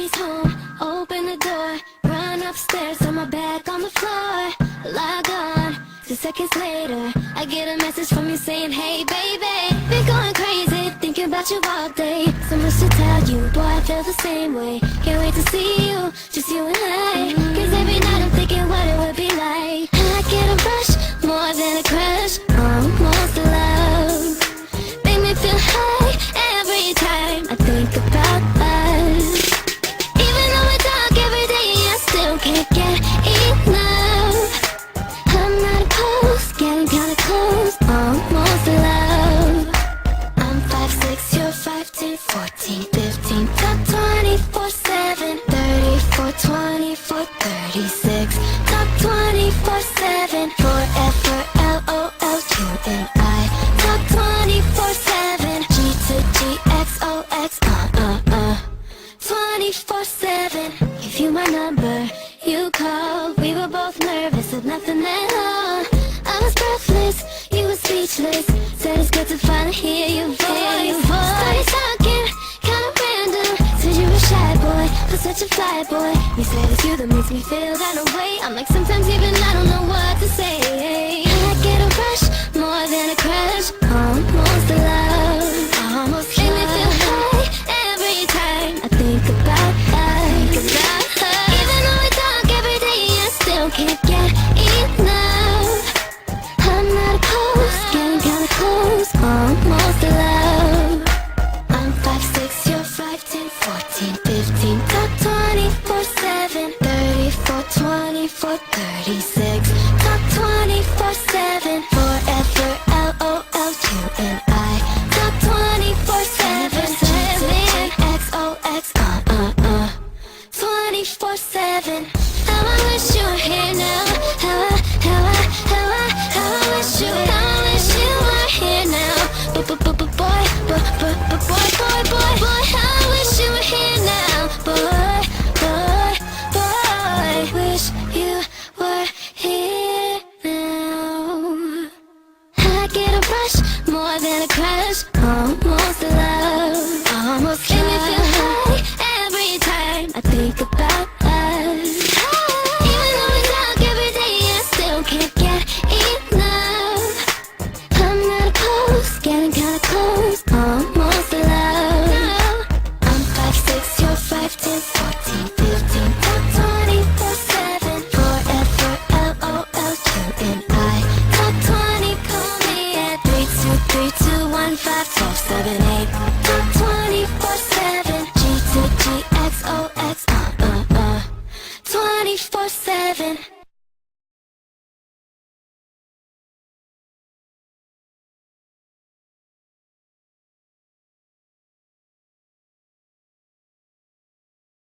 Daddy's home, open the door, run upstairs, throw my bag on the floor, log on. 2 seconds later, I get a message from you saying, hey baby, been going crazy, thinking about you all day. So much to tell you, boy, I feel the same way. Can't wait to see you, just you and I. Cause every night I'm thinking what it would be like. I get a rush, more than a crush, almost love. Make me feel high every time I think about us. Even though we talk every day, I still can't get enough. I'm not close, getting kinda close, almost love. I'm 5'6", you're 5'10", 14, 15, top 24/7, 34, 24, 36, top 24/7, forever, LOL, you and I, top 24/7, G to G, XOX, 24/7. Give you my number, you called, we were both nervous, said nothing at all. I was breathless, you were speechless, said it's good to finally hear your voice. Started talking, kinda random, said you were shy boy, but such a fly boy. You said it's you that makes me feel that way. I'm like sometimes even I don't know what to say. I get a rush, more than a crush,